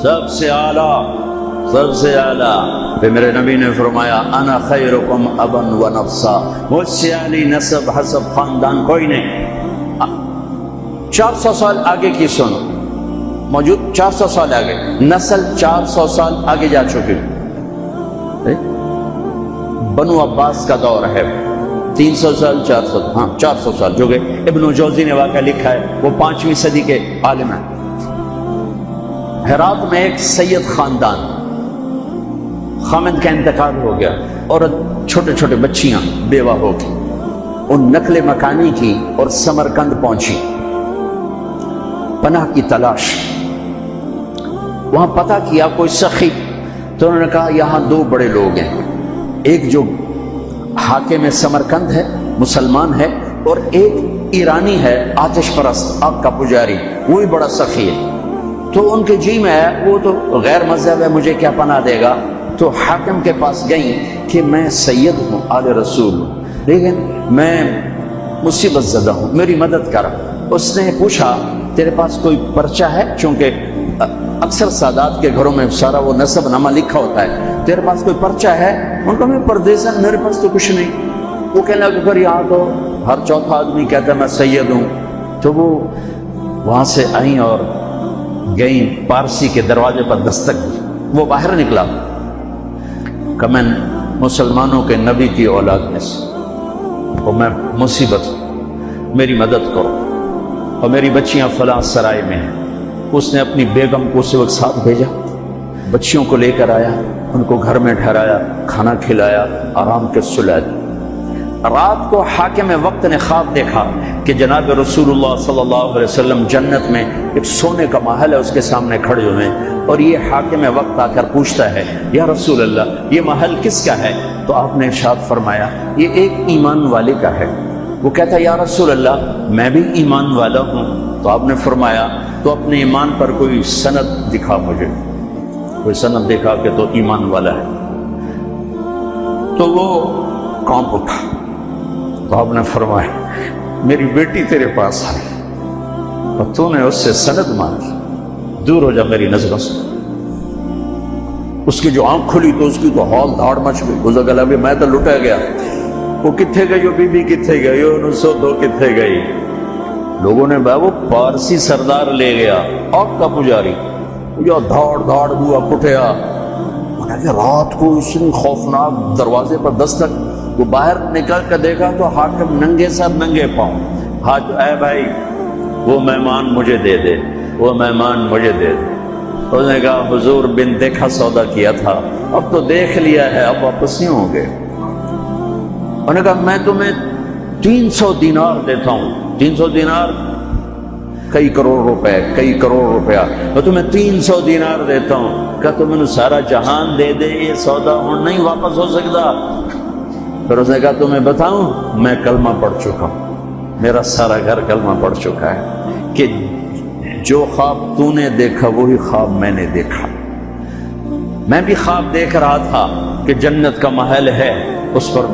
سب سے اعلیٰ، سب سے اعلیٰ. پھر میرے نبی نے فرمایا انا خیرکم ابا و نفسا، مجھ سے اعلی نسب حسب خاندان کوئی نہیں. 400 سال آگے کی سنو، موجود 400 سال آگے، نسل 400 سال آگے جا چکی. بنو عباس کا دور ہے، 300 سال 400، ہاں 400 سال جو کہ ابن جوزی نے واقعہ لکھا ہے، وہ 5ویں صدی کے عالم ہیں. ہرات میں ایک سید خاندان، خامد کا انتقال ہو گیا، عورت چھوٹے چھوٹے بچیاں بیوہ ہو گئی. ان نقل مکانی کی اور سمرقند پہنچی، پناہ کی تلاش. وہاں پتہ کیا کوئی سخی، تو انہوں نے کہا یہاں 2 بڑے لوگ ہیں، ایک جو حاکم سمرقند ہے مسلمان ہے، اور ایک ایرانی ہے آتش پرست آگ کا پجاری، وہی بڑا سخی ہے. تو ان کے جی میں ہے وہ تو غیر مذہب ہے، مجھے کیا پناہ دے گا. تو حاکم کے پاس گئیں کہ میں سید ہوں، آل رسول ہوں، لیکن میں مصیبت زدہ ہوں، میری مدد کر. اس نے پوچھا تیرے پاس کوئی پرچہ ہے؟ چونکہ اکثر سادات کے گھروں میں سارا وہ نسب نامہ لکھا ہوتا ہے. تیرے پاس کوئی پرچہ ہے؟ ان کو میں پردیسن، میرے پاس تو کچھ نہیں. وہ کہنے لگا اگر یہاں تو ہر چوتھا آدمی کہتا ہے میں سید ہوں. تو وہ وہاں سے آئیں اور گئیں پارسی کے دروازے پر دستک دی. وہ باہر نکلا کہ میں مسلمانوں کے نبی کی اولاد میں سے، اور میں مصیبت ہوں، میری مدد کرو، اور میری بچیاں فلاں سرائے میں ہیں. اس نے اپنی بیگم کو اسی وقت ساتھ بھیجا، بچیوں کو لے کر آیا، ان کو گھر میں ٹھہرایا، کھانا کھلایا، آرام کے سلا دی. رات کو حاکم وقت نے خواب دیکھا کہ جناب رسول اللہ صلی اللہ علیہ وسلم جنت میں ایک سونے کا محل ہے، اس کے سامنے کھڑے ہوئے ہیں، اور یہ حاکم وقت آ کر پوچھتا ہے یا رسول اللہ یہ محل کس کا ہے؟ تو آپ نے ارشاد فرمایا یہ ایک ایمان والے کا ہے. وہ کہتا ہے یا رسول اللہ میں بھی ایمان والا ہوں. تو آپ نے فرمایا تو اپنے ایمان پر کوئی سند دکھا، مجھے کوئی سند دکھا کہ تو ایمان والا ہے. تو وہ کانپ اٹھا. تو آپ نے فرمایا میری بیٹی تیرے پاس آئی اور تو نے اس سے سند مانگی، دور ہو جا میری نظروں سے. اس کی جو آنکھ کھلی تو اس کی تو ہال دھاڑ مچ گئی. اس کا بھی میں تو لٹا گیا. وہ کتنے گئی، وہ بی بی کتنے گئی، وہ 902 کتنے گئی. لوگوں نے وہ پارسی سردار لے گیا آگ کا پجاری، جو دھاڑ دھاڑ ہوا کٹیا. رات کو اتنی خوفناک دروازے پر دستک. وہ باہر نکل کر دیکھا تو حاکم ننگے سر ننگے پاؤں. ہاتھ اے بھائی وہ مہمان مجھے دے دے، وہ مہمان مجھے دے دے. اس نے کہا حضور بن دیکھا سودا کیا تھا، اب تو دیکھ لیا ہے، اب واپس نہیں ہوں گے. انہوں نے کہا میں تمہیں 300 دینار دیتا ہوں. 300 دینار کئی کروڑ روپے، کئی کروڑ روپیہ. میں تمہیں 300 دینار دیتا ہوں. کہا تو میں سارا جہان دے دے، یہ سودا ہوں نہیں واپس ہو سکتا. پھر اس نے کہا تمہیں بتاؤں میں کلمہ پڑھ چکا ہوں، میرا سارا گھر کلمہ پڑھ چکا ہے کہ جو خواب تو نے دیکھا وہی خواب میں نے دیکھا. میں بھی خواب دیکھ رہا تھا کہ جنت کا محل ہے، اس پر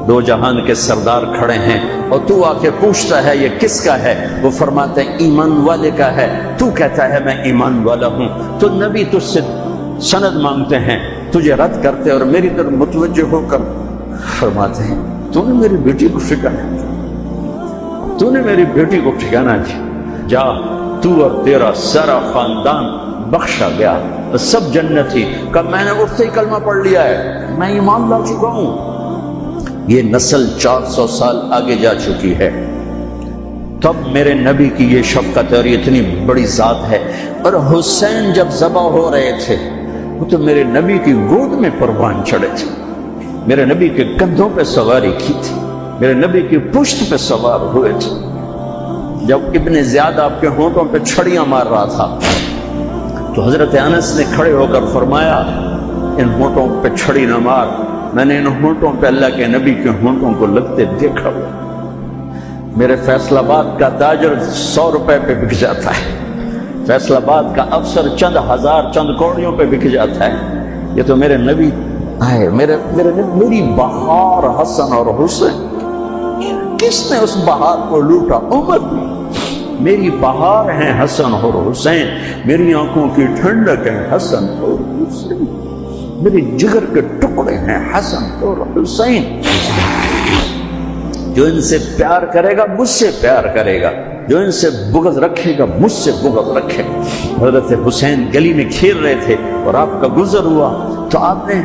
2 جہان کے سردار کھڑے ہیں، اور تو آ کے پوچھتا ہے یہ کس کا ہے؟ وہ فرماتے ہیں ایمان والے کا ہے. تو کہتا ہے میں ایمان والا ہوں. تو نبی تجھ سے سند مانگتے ہیں، تجھے رد کرتے اور میری طرف متوجہ ہو کر فرماتے ہیں تو نے میری بیٹی کو ٹھکانا دیا، تو نے میری بیٹی کو ٹھکانا دیا. جا تو اور تیرا سارا خاندان بخشا گیا، سب جنتی. کب میں نے اٹھتے ہی کلمہ پڑھ لیا ہے، میں ایمان لا چکا ہوں. یہ نسل 400 سال آگے جا چکی ہے. تب میرے نبی کی یہ شفقت اور اتنی بڑی ذات ہے. اور حسین جب ذبح ہو رہے تھے وہ تو میرے نبی کی گود میں قربان چڑھے تھے، میرے نبی کے کندھوں پہ سواری کی تھی، میرے نبی کی پشت پہ سوار ہوئے تھے. جب ابن زیاد آپ کے ہونٹوں پہ چھڑیاں مار رہا تھا تو حضرت انس نے کھڑے ہو کر فرمایا ان ہونٹوں پہ چھڑی نہ مار، میں نے ان ہونٹوں پہ اللہ کے نبی کے ہونٹوں کو لگتے دیکھا ہوا. میرے فیصل آباد کا تاجر 100 روپے پہ بک جاتا ہے، فیصل آباد کا افسر چند ہزار چند کوڑیوں پہ بک جاتا ہے. یہ تو میرے نبی آئے، میری بہار حسن اور حسین. کس نے اس بہار کو لوٹا؟ عمر. میری بہار ہیں حسن اور حسین، میری آنکھوں کی ٹھنڈک ہے حسن اور حسین، میرے جگر کے ٹکڑے ہیں حسن اور حسین۔ جو ان سے پیار کرے گا مجھ سے پیار کرے گا، جو ان سے بغض رکھے گا مجھ سے بغض رکھے گا۔ حضرت حسین گلی میں کھیل رہے تھے اور آپ کا گزر ہوا تو آپ نے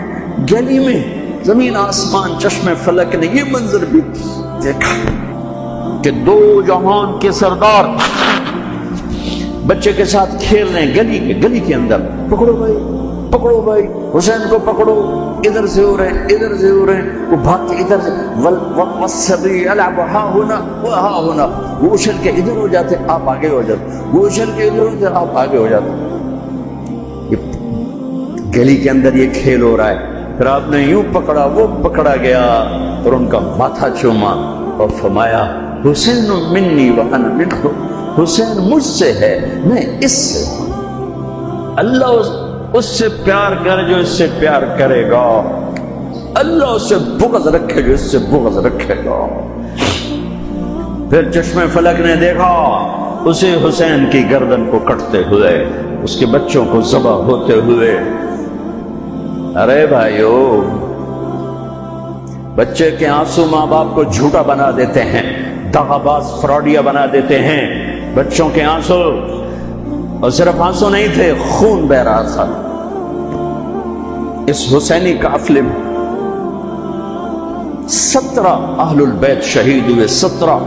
گلی میں زمین آسمان چشمے فلک نے یہ منظر بھی دیکھا کہ دو جہان کے سردار بچے کے ساتھ کھیل رہے ہیں گلی کے اندر۔ پکڑو بھائی، پکڑو بھائی، حسین کو پکڑو، ادھر سے ہو رہے ہیں، ادھر سے ہو رہے ہیں، وہ بھاگ کے ادھر سے والصبی یلعب ہا ہونا وہاں ہونا، وہ اچھل کے ادھر ہو جاتے آپ آگے ہو جاتے، وہ اچھل کے ادھر ہو جاتے آپ آگے ہو جاتے۔ گلی کے اندر یہ کھیل ہو رہا ہے، پھر آپ نے یوں پکڑا، وہ پکڑا گیا اور ان کا ماتھا چوما اور فرمایا حسین منی وانا منہ، حسین مجھ سے ہے میں اس سے ہوں۔ اللہ اس سے پیار کرے جو اس سے پیار کرے گا، اللہ اس سے بغض رکھے جو اس سے بغض رکھے گا۔ پھر چشمے فلک نے دیکھا اسے حسین کی گردن کو کٹتے ہوئے، اس کے بچوں کو ذبح ہوتے ہوئے۔ ارے بھائیو، بچے کے آنسو ماں باپ کو جھوٹا بنا دیتے ہیں، دغا باز فراڈیا بنا دیتے ہیں۔ بچوں کے آنسو، اور صرف آنسو نہیں تھے، خون بہ رہا تھا۔ اس حسینی قافلے میں 17 اہل البیت شہید ہوئے، 17،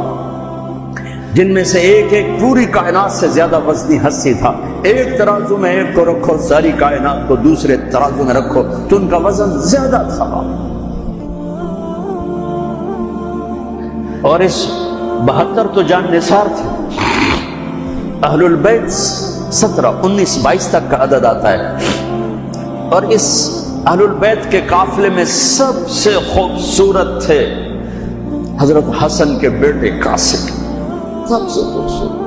جن میں سے ایک ایک پوری کائنات سے زیادہ وزنی ہستی تھا۔ ایک ترازو میں ایک کو رکھو، ساری کائنات کو دوسرے ترازو میں رکھو تو ان کا وزن زیادہ تھا۔ اور اس 72 تو جان نثار تھے۔ اہل البیت 17، 19، 22 تک کا عدد آتا ہے۔ اور اس اہل البیت کے قافلے میں سب سے خوبصورت تھے حضرت حسن کے بیٹے قاسم، سب سے خوبصورت۔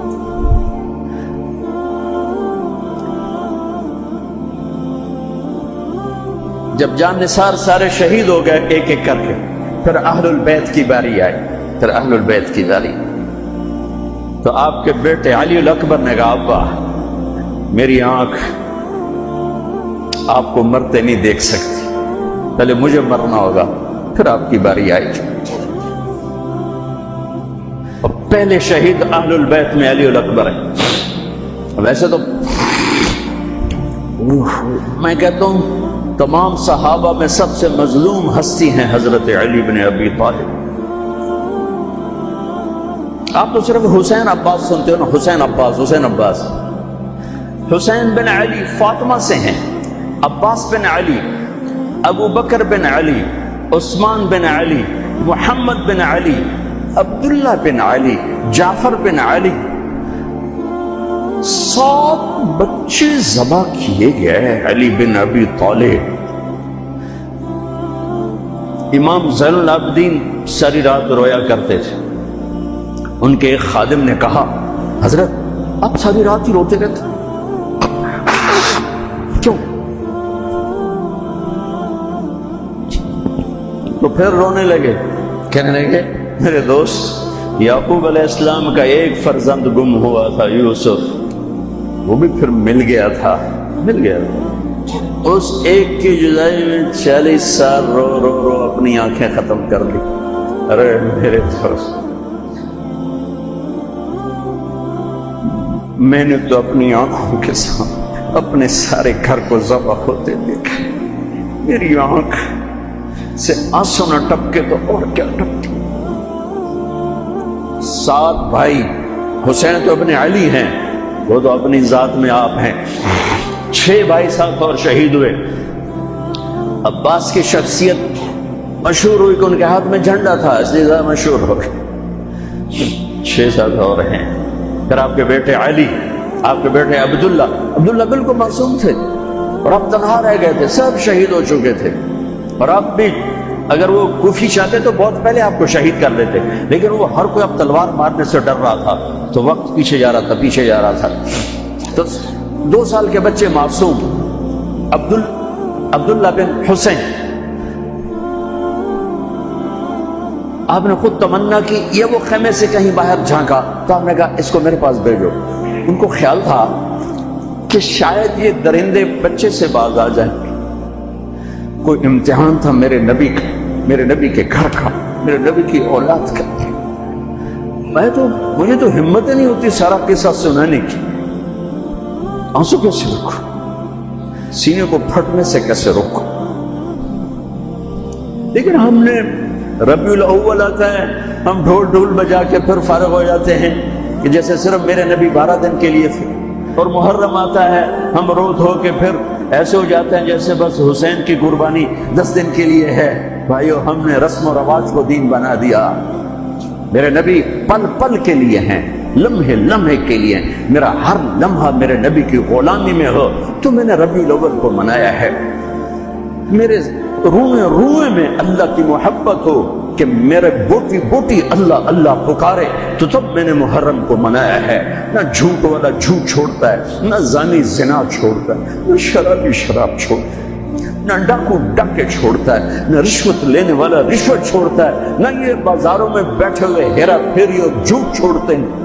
جب جان نثار سارے شہید ہو گئے ایک ایک کر کے، پھر اہل البیت کی باری آئی، پھر اہل البیت کی باری۔ تو آپ کے بیٹے علی الاکبر نے کہا ابا میری آنکھ آپ کو مرتے نہیں دیکھ سکتی، پہلے مجھے مرنا ہوگا پھر آپ کی باری آئے گی۔ اور پہلے شہید اہل البیت میں علی الاکبر ہے۔ ویسے تو میں کہتا ہوں تمام صحابہ میں سب سے مظلوم ہستی ہیں حضرت علی بن ابی طالب۔ آپ تو صرف حسین عباس سنتے ہو نا، حسین عباس، حسین عباس۔ حسین بن علی فاطمہ سے ہیں، عباس بن علی، ابو بکر بن علی، عثمان بن علی، محمد بن علی، عبداللہ بن علی، جعفر بن علی، 7 بچے ذبح کیے گئے علی بن ابی طالب۔ امام زین العابدین ساری رات رویا کرتے تھے۔ ان کے ایک خادم نے کہا حضرت آپ ساری رات ہی روتے رہتے کیوں؟ تو پھر رونے لگے، کہنے لگے میرے دوست یعقوب علیہ السلام کا ایک فرزند گم ہوا تھا یوسف، وہ بھی پھر مل گیا تھا۔ اس ایک کی جدائی میں 40 سال رو رو رو اپنی آنکھیں ختم کر دی۔ ارے میرے دوست، میں نے تو اپنی آنکھوں کے سامنے اپنے سارے گھر کو ذبح ہوتے دیکھا، میری آنکھ سے آنسو نہ ٹپکے تو اور کیا ٹپکے۔ 7 بھائی، حسین تو ابن علی ہیں، وہ تو اپنی ذات میں آپ ہیں، 6 بھائی ساتھ اور شہید ہوئے۔ عباس کی شخصیت مشہور ہوئی کہ ان کے ہاتھ میں جھنڈا تھا، اس لیے زیادہ مشہور ہو گئے۔ 6 ساتھ اور ہیں۔ پھر آپ کے بیٹے علی، آپ کے بیٹے عبداللہ بالکل معصوم تھے اور آپ تنہا رہ گئے تھے، سب شہید ہو چکے تھے۔ اور آپ بھی اگر وہ کوفی چاہتے تو بہت پہلے آپ کو شہید کر دیتے، لیکن وہ ہر کوئی اب تلوار مارنے سے ڈر رہا تھا تو وقت پیچھے جا رہا تھا۔ تو 2 سال کے بچے معصوم عبداللہ بن حسین آپ نے خود تمنا کی، یہ وہ خیمے سے کہیں باہر جھانکا تو آپ نے کہا اس کو میرے پاس بھیجو۔ ان کو خیال تھا کہ شاید یہ درندے بچے سے باز آ جائیں، کوئی امتحان تھا میرے نبی کا، میرے نبی کے گھر کا، میرے نبی کی اولاد کا۔ مجھے تو ہمت ہی نہیں ہوتی سارا قصہ سنانے کی، آنسو کیسے روکو، سینے کو پھٹنے سے کیسے روکو۔ لیکن ہم نے ربیع الاول آتا ہے، ہم ڈھول ڈھول بجا کے پھر فارغ ہو جاتے ہیں کہ جیسے صرف میرے نبی 12 دن کے لیے تھے، اور محرم آتا ہے ہم رو دھو کے پھر ایسے ہو جاتے ہیں جیسے بس حسین کی قربانی 10 دن کے لیے ہے۔ بھائیو، ہم نے رسم و رواج کو دین بنا دیا۔ میرے نبی پل پل کے لیے ہیں، لمحے لمحے کے لیے ہیں۔ میرا ہر لمحہ میرے نبی کی غلامی میں ہو تو میں نے ربیع الاول کو منایا ہے۔ میرے روئے روئے میں اللہ کی محبت ہو کہ میرے بوٹی بوٹی اللہ اللہ پکارے تو تب میں نے محرم کو منایا ہے۔ نہ جھوٹ والا جھوٹ چھوڑتا ہے، نہ زانی زنا چھوڑتا ہے، نہ شرابی شراب چھوڑتا ہے، نہ ڈاکو ڈاکے چھوڑتا ہے، نہ رشوت لینے والا رشوت چھوڑتا ہے، نہ یہ بازاروں میں بیٹھے ہوئے ہیرا پھیری اور جھوٹ چھوڑتے ہیں۔